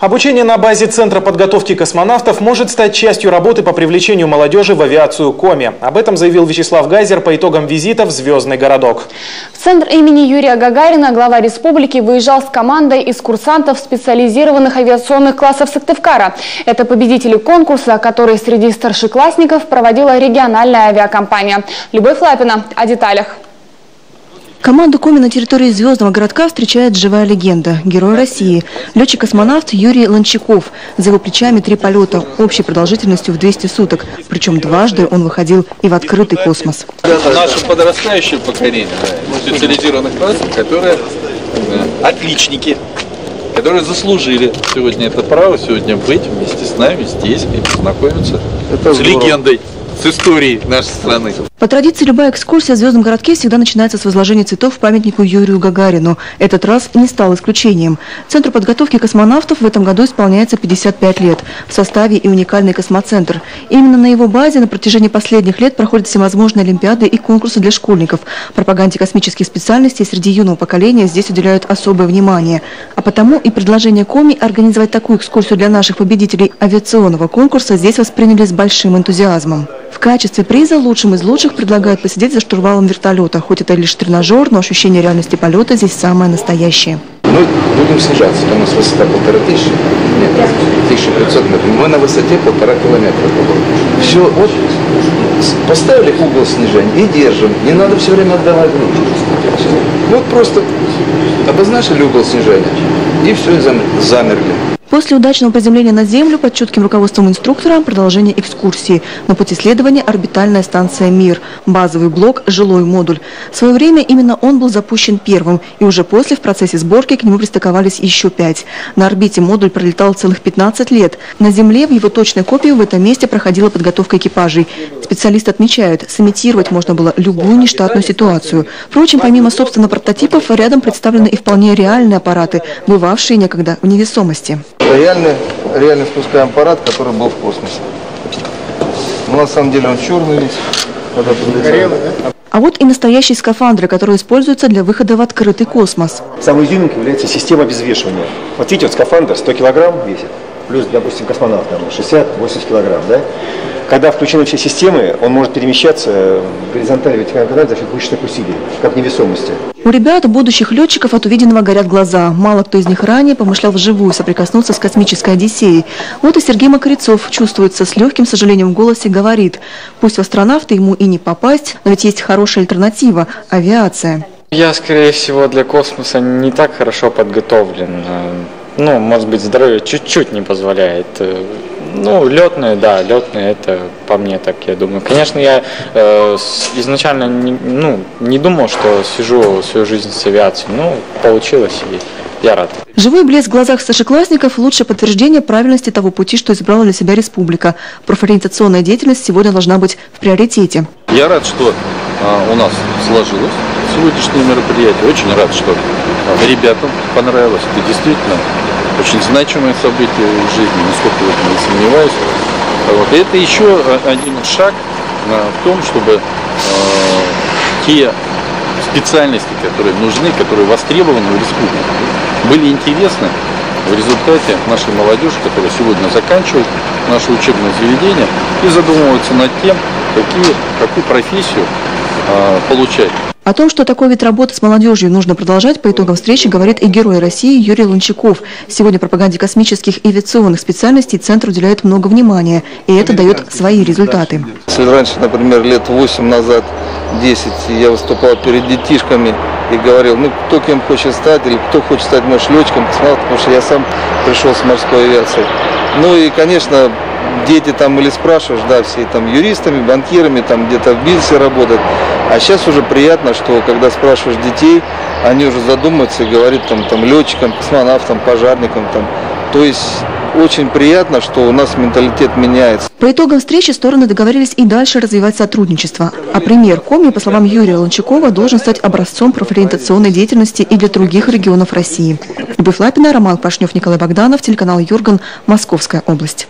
Обучение на базе Центра подготовки космонавтов может стать частью работы по привлечению молодежи в авиацию Коми. Об этом заявил Вячеслав Гайзер по итогам визита в Звездный городок. В центр имени Юрия Гагарина глава республики выезжал с командой из курсантов специализированных авиационных классов Сыктывкара. Это победители конкурса, который среди старшеклассников проводила региональная авиакомпания. Любовь Лапина о деталях. Команду Коми на территории Звездного городка встречает живая легенда – герой России. Летчик-космонавт Юрий Ланчаков. За его плечами 3 полета, общей продолжительностью в 200 суток. Причем дважды он выходил и в открытый космос. Наше подрастающее поколение специализированных классов, которые отличники, которые заслужили сегодня это право, сегодня быть вместе с нами здесь и познакомиться с легендой, с историей нашей страны. По традиции, любая экскурсия в Звездном городке всегда начинается с возложения цветов к памятнику Юрию Гагарину. Этот раз не стал исключением. Центру подготовки космонавтов в этом году исполняется 55 лет. В составе и уникальный космоцентр. Именно на его базе на протяжении последних лет проходят всевозможные олимпиады и конкурсы для школьников. Пропаганде космических специальностей среди юного поколения здесь уделяют особое внимание. А потому и предложение Коми организовать такую экскурсию для наших победителей авиационного конкурса здесь восприняли с большим энтузиазмом. В качестве приза лучшим из лучших предлагают посидеть за штурвалом вертолета. Хоть это лишь тренажер, но ощущение реальности полета здесь самое настоящее. Мы будем снижаться. У нас высота 1500 метров, 1500 метров. Мы на высоте 1,5 километра. Все, вот поставили угол снижения и держим. Не надо все время отдавать руки. Вот просто обозначили угол снижения и все, и замерли. После удачного приземления на Землю под чутким руководством инструктора продолжение экскурсии. На пути следования орбитальная станция «Мир», базовый блок, жилой модуль. В свое время именно он был запущен первым, и уже после в процессе сборки к нему пристыковались еще 5. На орбите модуль пролетал целых 15 лет. На Земле в его точной копии в этом месте проходила подготовка экипажей. Специалисты отмечают, сымитировать можно было любую нештатную ситуацию. Впрочем, помимо собственно прототипов, рядом представлены и вполне реальные аппараты, бывавшие некогда в невесомости. Реальный спускаемый аппарат, который был в космосе. Но на самом деле он черный весь. А вот и настоящие скафандры, которые используются для выхода в открытый космос. Самой изюминкой является система обезвешивания. Вот видите, вот скафандр 100 килограмм весит, плюс, допустим, космонавт 60-80 килограмм. Да? Когда включены все системы, он может перемещаться в горизонтали вертикальном канале за счет мышечных усилий, как невесомости. У ребят, будущих летчиков, от увиденного горят глаза. Мало кто из них ранее помышлял вживую соприкоснуться с космической Одиссеей. Вот и Сергей Макарицов чувствуется, с легким сожалением в голосе говорит: пусть в астронавты ему и не попасть, но ведь есть хорошая альтернатива – авиация. Я, скорее всего, для космоса не так хорошо подготовлен. Ну, может быть, здоровье чуть-чуть не позволяет. Ну, летные, да, летные, это по мне так, я думаю. Конечно, я изначально не думал, что свяжу свою жизнь с авиацией. Ну, получилось, и я рад. Живой блеск в глазах старшеклассников – лучшее подтверждение правильности того пути, что избрала для себя республика. Профориентационная деятельность сегодня должна быть в приоритете. Я рад, что у нас сложилось сегодняшнее мероприятие. Очень рад, что ребятам понравилось. Это действительно очень значимое событие в жизни, нисколько в этом не сомневаюсь. Вот. И это еще один шаг в том, чтобы те специальности, которые нужны, которые востребованы в республике, были интересны в результате нашей молодежи, которая сегодня заканчивает наше учебное заведение и задумывается над тем, какую профессию получать. О том, что такой вид работы с молодежью нужно продолжать, по итогам встречи говорит и герой России Юрий Ланчаков. Сегодня пропаганде космических и авиационных специальностей Центр уделяет много внимания, и это дает свои результаты. Если раньше, например, лет 8 назад, 10, я выступал перед детишками и говорил, ну, кто кем хочет стать, или кто хочет стать, может, летчиком, космонавтом, потому что я сам пришел с морской авиации. Ну и, конечно, дети там или спрашиваешь, да, все там юристами, банкирами, там где-то в бизнесе работают. А сейчас уже приятно, что когда спрашиваешь детей, они уже задумываются и говорят там летчикам, космонавтам, пожарникам. То есть очень приятно, что у нас менталитет меняется. По итогам встречи стороны договорились и дальше развивать сотрудничество. А пример Коми, по словам Юрия Ланчакова, должен стать образцом профориентационной деятельности и для других регионов России. Любовь Лапина, Роман Пашнев, Николай Богданов, телеканал Юрган, Московская область.